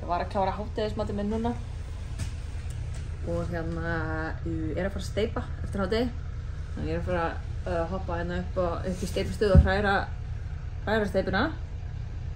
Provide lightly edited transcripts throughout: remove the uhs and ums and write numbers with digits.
Ég var að klára hádegismatinn minn núna og hérna að fara að steypa eftir hádegi. Þannig ég að fara að hoppa hérna upp í steypustöðu og hræra steypuna.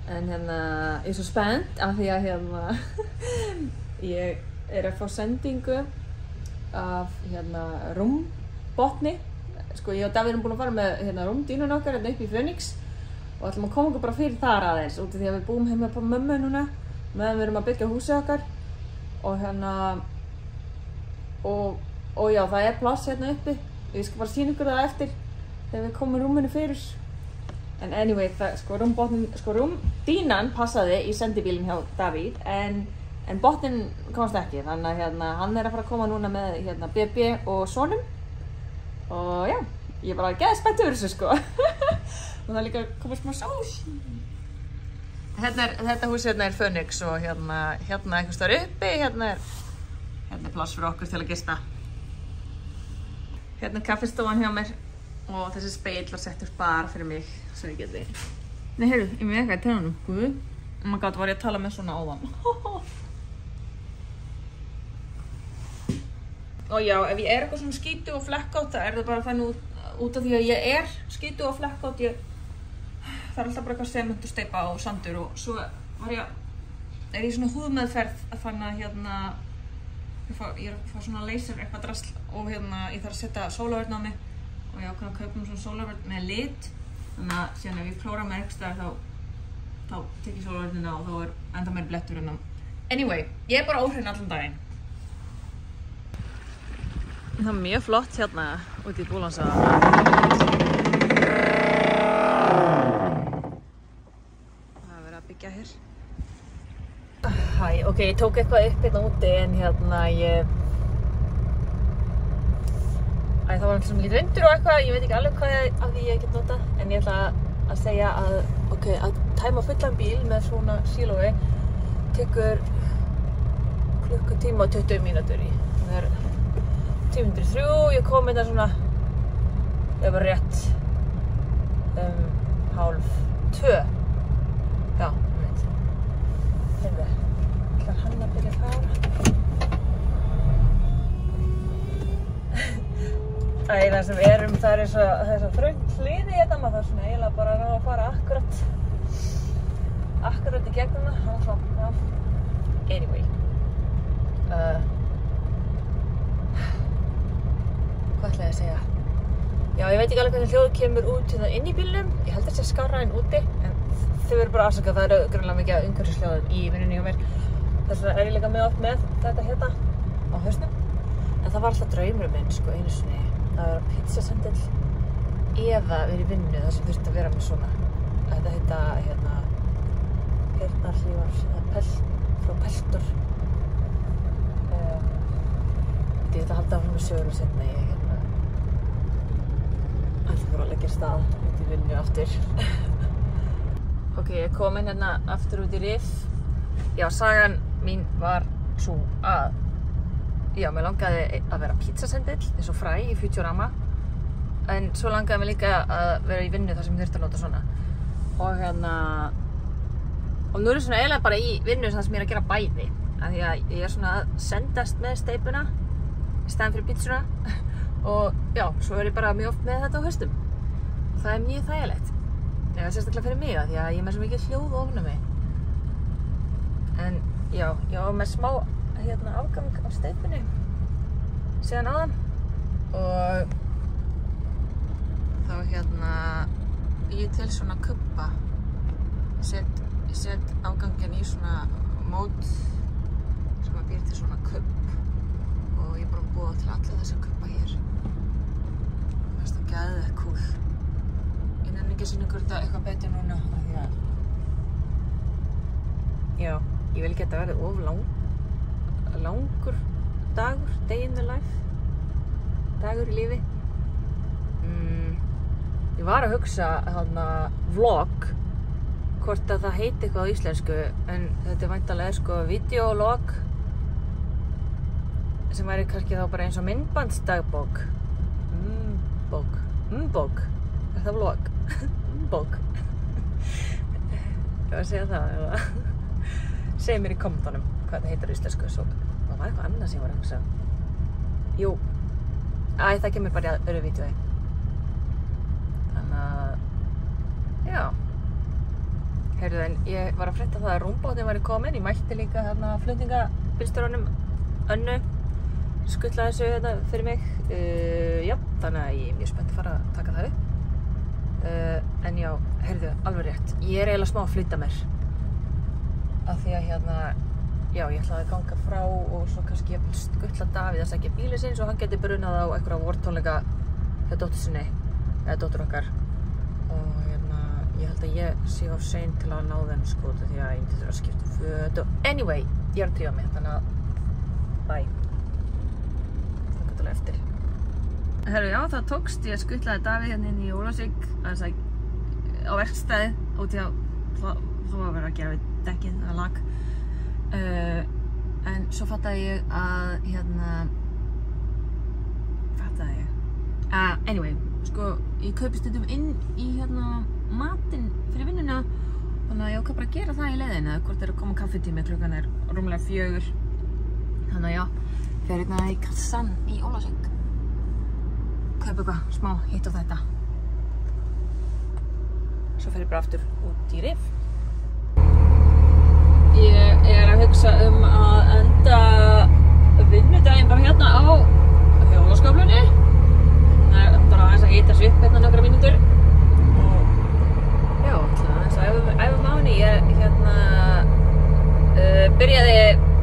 En hérna ég svo spennt af því að hérna ég að fá sendingu af hérna rúmbotni. Sko ég og Davíð erum búin að fara með hérna rúmdýnun okkar hérna upp í Phoenix og ætlum að koma okkur bara fyrir þar aðeins út af því að við búum heima på mömmu núna meðan við erum að byggja húsið okkar og hérna og já, það pláss hérna uppi. Ég skal bara sýna ykkur það eftir þegar við komum rúminu fyrir. En anyway, rúmdýnan passaði í sendibílinn hjá Davíð en botnin komst ekki, þannig að hérna, hann að fara að koma núna með hérna, BB og sonum og já, ég bara geði spennt yfir þessu sko og það líka komið smá sól. Þetta hús hérna Phoenix og hérna einhvers staðar uppi, hérna pláss fyrir okkur til að gista. Hérna kaffistofan hjá mér og þessi spegill var settur bara fyrir mig svo ég geti. Nei, heyrðu, ég með eitthvað í tennunum. Guð, oh my god, var ég að tala með svona áðan. Og já, ef ég eitthvað svona skítu og flekkótt, það það bara þannig út af því að ég skítu og flekkótt, það alltaf bara eitthvað sement og steypa og sandur og svo ég í svona húðmeðferð að fann að hérna, ég að fá svona laser eitthvað drasl og hérna ég þarf að setja sólavörn á mig og ég ákvað að kaupa svona sólavörn með lit, þannig að síðan ef ég klóra með eitthvað staðar þá tek ég sólavörnina og þá enda meiri blettur en anyway, ég bara óhrein allan daginn. Það mjög flott hérna út í Búlandsá. Það verið að byggja hér. Hæ, ok, ég tók eitthvað upp hérna úti en hérna það var svona lítið vindur og eitthvað, ég veit ekki alveg hvað af því ég get notað en ég ætla að segja að tæma fullan bíl með svona sílói tekur klukkutíma og 20 mínútur í. Það 10:03, ég kom hérna svona, ég var rétt 1:30. Já, veit. Heyrðu, ætlar hann að byrja að fara? Það sem það er svo þröngt hliði hérna, maður þarf svona eiginlega bara að fara akkurat í gegnum það, já. Anyway. Hvað ætla ég að segja? Já, ég veit ekki alveg hvernig hljóð kemur út hérna inn í bílnum. Ég held að það sé skárra en úti, en þau verður bara afsakað, það greinilega mikið af umhverfishljóðum í vinnunni hjá mér. Þess vegna ég líka mjög oft með þetta hérna á hausnum. En það var alltaf draumurinn minn, sko, einu sinni að vera pizzasendill eða verið í vinnu þar sem þurfti að vera með svona. Þetta heita hérna heyrnarhlífar frá Peltor. Ég ætla að halda áfram með söguna seinna, ég ætla bara að leggja stað út í vinnu aftur. Ok, ég kom inn hérna aftur út í Rif. Já, sagan mín var svo að mér langaði að vera pizzasendill eins og Fræ í Futurama en svo langaði mér líka að vera í vinnu þar sem ég þurfti að nota svona og nú svona eiginlega bara í vinnu þar sem ég að gera bæði af því að ég svona að sendast með steypuna í staðinn fyrir pizzuna og já, svo ég bara mjög oft með þetta á haustum og það mjög þægilegt sérstaklega fyrir mig því að ég með svo mikið hljóð ofnami en já, ég var með smá afgang á steypunni síðan áðan og þá ég til svona kubba ég set afganginn í svona mót sem að býr til svona kubb og ég bara búa til alla þessa kubba hér það er það geðveikt kúl ég nenni ekki að sýna ykkur þetta eitthvað betur núna af því að já, ég vil ekki að þetta verði of langur dagur, day in the life dagur í lífi ég var að hugsa vlog hvort að það heiti eitthvað á íslensku en þetta er væntanlega sko videolog sem væri kannski þá bara eins og myndbandsdagbók bók er það vlog? Bók ég var að segja það Segðu mér í kommentunum hvað það heitir á íslensku. Svo, það var eitthvað annað sem ég var að hugsa. Jú. Það kemur bara í öðru vídeói. Þannig að, já. Heyrðu, en ég var að frétta það að rúmbátin væri komin. Ég mætti líka þarna flutningabílstjóranum Önnu. Skuttlaði þessu þetta fyrir mig. Já, þannig að ég er mjög spennt að fara að taka það upp. En já, heyrðu, alveg rétt. Ég er eiginlega smá að flytta mér. Af því að já, ég ætlaði að ganga frá og svo kannski ég skuttla Davíð að sækja bílinn sinn svo hann geti brunað á einhverja vortónleika hjá dóttur sinni, eða dóttur okkar. Og ég held að ég sé of sein til að ná þeim sko, því að ég myndi þurfa að skipta föt og anyway, ég er að drífa mig, þannig að bye. Það gott alveg eftir. Herru, já, það tókst. Ég skuttlaði Davíð hérna inn í Ólafsvík á verkstæði út í að það var að vera að gera við dekkið að lag. En svo fattaði ég að anyway, sko, ég kaupi stundum inn í matinn fyrir vinnuna, þannig að ég ákvað bara að gera það í leiðina, hvort er að koma kaffitími, klukkan er rúmlega 4. Þannig að já, fer hérna í kassan í Ólafsvík. Kaupa eitthvað smá hitt og þetta. Svo fer ég bara aftur út í Rif. Ég er að hugsa að enda vinnudaginn bara hérna á hjólasköflunni. Það er bara aðeins að hita sig upp hérna nokkra mínútur. Og já, aðeins að æfum á henni. Ég byrjaði,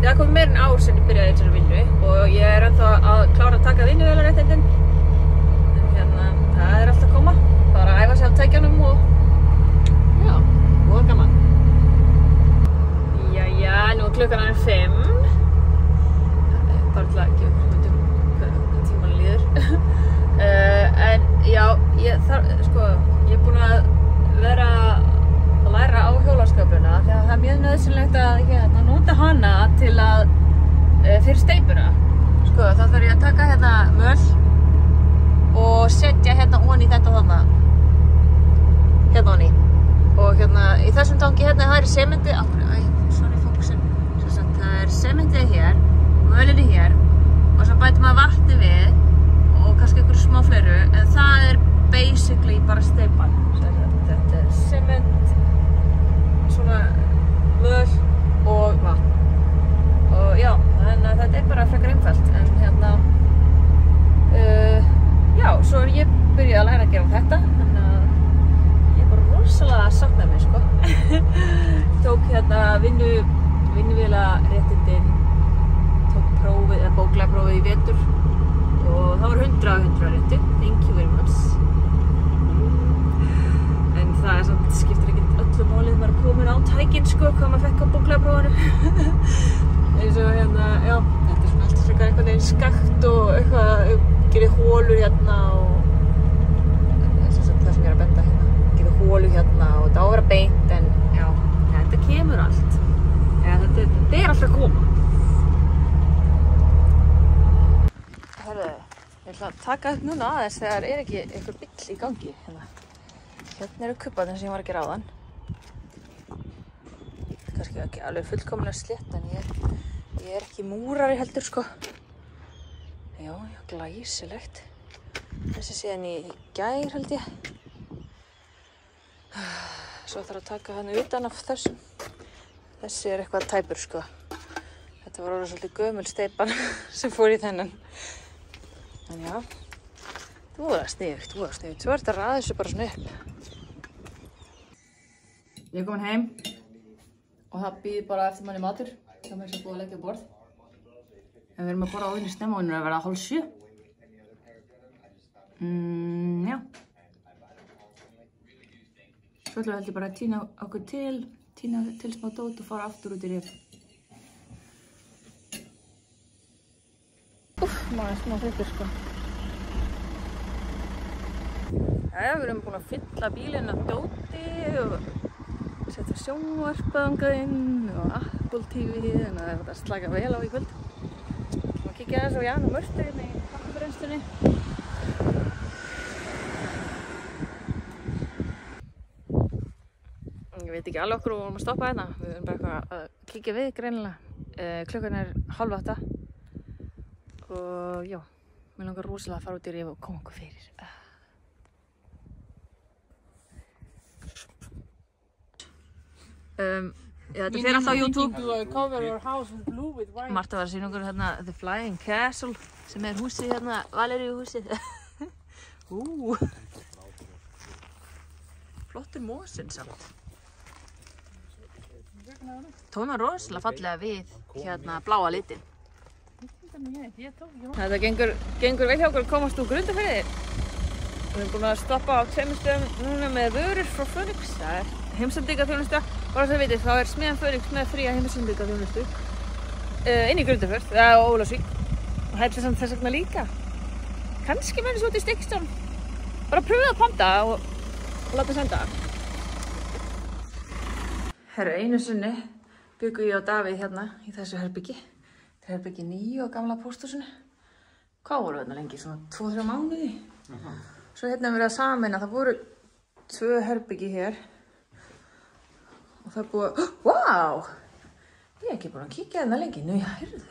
það kom meira en ár sem ég byrjaði í þessari vinnu og ég er ennþá að klára að taka vinnuvélaréttindin. Það er allt að koma, bara að æfa sig á tækjanum og já, og gaman. Jæja, nú er klukkan er 5. Bara til að gefa ykkur hvað tíman líður. En já, ég er búin að vera að læra á hjólasköfluna því að það er mjög nauðsynlegt að nota hana til að fyrir steypuna. Sko, þá þarf ég að taka möl og setja ofan í þetta þarna. Ofan í. Og í þessum tanki það er sementi, sorry fókusin. Það er sementið hér, mölinni hér og svo bætir maður vatni við og kannski einhverju smá fleiru, en það er basically bara steypan. Þetta er sement, svona möl og vatn. Og já, þannig að þetta er bara frekar einfalt, en já, svo er ég byrjuð að læra að gera þetta, þannig að ég er bara rosalega sátt með mig, sko. Tók vinnuvélaréttindin, tók prófið, bóklega prófið í vetur og það var 100 rétti, thank you very much. En það er samt, skiptir ekkert öllu máli þegar maður er komin á tækin, sko, hvað maður fekk á bóklega prófinu. Eins og já, þetta er svona alltaf frekar einhvern veginn skakt og eitthvað, gerir hólur hérna og það sem ég er að benda hérna, gerir hólur hérna og þetta á að vera beint, en já, þetta kemur allt. Þetta er alltaf að koma. Herðu, ég ætla að taka upp núna aðeins þegar er ekki einhver bíll í gangi. Hérna eru kubbarnir sem ég var að gera áðan. Kannski ekki alveg fullkomlega slétt, en ég er ekki múrari heldur, sko. Já, glæsilegt. Þessi síðan í gær, held ég. Svo þarf að taka hann utan af þessum. Þessi er eitthvað tæpur, sko. Þetta var orðið svolítið gömul steypan sem fór í þennan. En já, þú er sniðugt. Svo er þetta að raða þessu bara svona upp. Ég er komin heim og það býður bara eftir manni matur. Það er sem búið að leggja á borð. En við erum að borða á vinnu snemma og hún er að verða 6:30. Já. Svo ætlum við heldur bara að tína okkur til smá dót og fara aftur út í Rif. Maður er smá þreyttur, sko. Jæja, við erum búin að fylla bílinn af dóti og setja sjónvarp þangað inn og Apple TV, þannig að það er hægt að slaka vel á í kvöld. Og kíkja aðeins á Jan og Mörtu hérna í kaffibrennstunni. Ég veit veit ekki alveg okkur og vorum að stoppa hérna. Við erum bara eitthvað að kíkja við greinilega. Klukkan 7:30 og já, mér langar rosalega að fara út í Rif og koma okkur fyrir. Já, þetta fer alltaf á YouTube. Marta var að sýna okkur hérna The Flying Castle sem húsið hérna, Valeríu húsið. Flottur mósinn samt. Tóna rosalega fallega við hérna bláa litin. Þetta gengur vel hjá okkur að komast úr Grundarfirði. Við erum búin að stoppa á 2 stöðum núna með vörur frá Phoenix. Það heimsendingaþjónusta. Bara svo þið vitið, þá smiðjan Phoenix með fría heimsendingaþjónustu inn í Grundarfjörð, eða Ólafsvík. Og heldur samt þess vegna líka. Kannski með þessu út í Stykkishólm. Bara pröfið að panta og láta senda. Herru, einu sinni bjuggu ég og Davíð hérna í þessu herbyggi. Þetta er herbyggi 9 á gamla pósthúsinu. Hvað voru þarna lengi? Svona 2-3 mánuði. Svo hérna við verið að sameina, það voru 2 herbyggi hér. Og það er búið að, vá! Ég hef ekki búin að kíkja hérna lengi. Nú, já, heyrðu.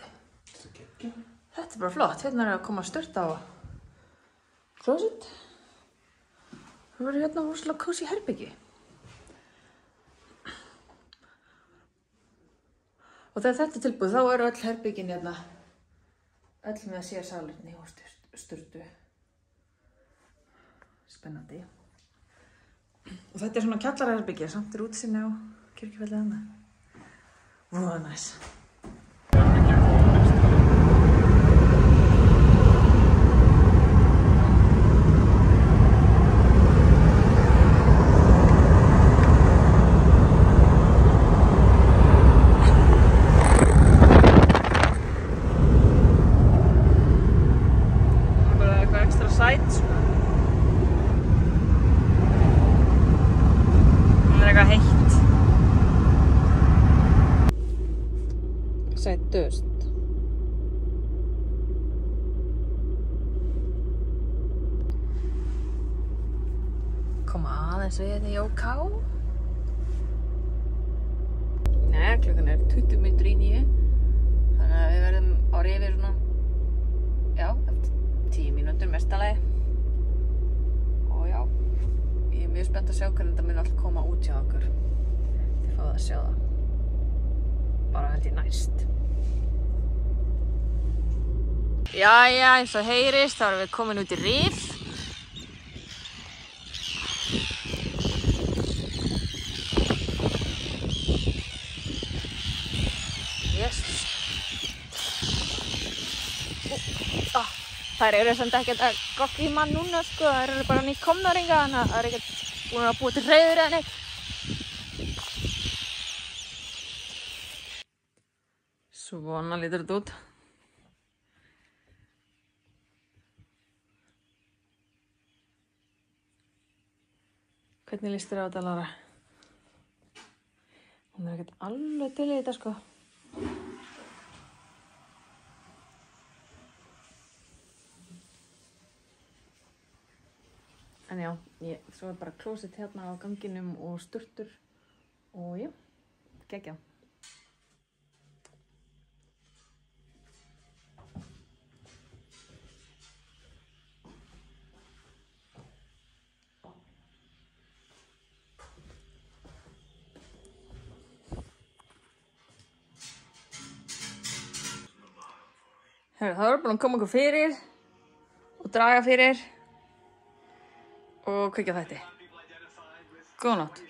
Þetta er bara flott. Hérna er að koma stört á klósett. Það verður hérna rosalega kósí herbyggi. Og þegar þetta er tilbúið, þá eru öll herbyggin hérna, öll með sér salerni og sturtu. Spennandi. Og þetta er svona kjallaraherbyggi, samt er útsinni á kirkjufellið þarna. Voða næs. Sættust. Koma aðeins við hérna í OK. Nei, klukkan er 20 mínútur í 9. Þannig að við verðum á Rifi svona, já, eftir 10 mínútur mestalagi. Og já, ég er mjög spennt að sjá hvernig þetta mun alltaf koma út hjá okkur. Þið fáið að sjá það. Bara held ég næst. Jæja, eins og heyrist, þá erum við komin út í Rif. Jesus. Þær eru samt ekkert að gogga í mann núna, sko. Þær eru bara nýkomnar hingað, þannig að það er ekkert búin að búa til hreiður eða neitt. Svona lítur þetta út. Hvernig líst þér á þetta, Lara? Hún er ekkert alveg til í þetta, sko. En já, svo er bara klósett hérna á ganginum og sturtur. Og já, geggjað. Það er búin að koma okkur fyrir og draga fyrir og kveikja þætti. Góða nótt.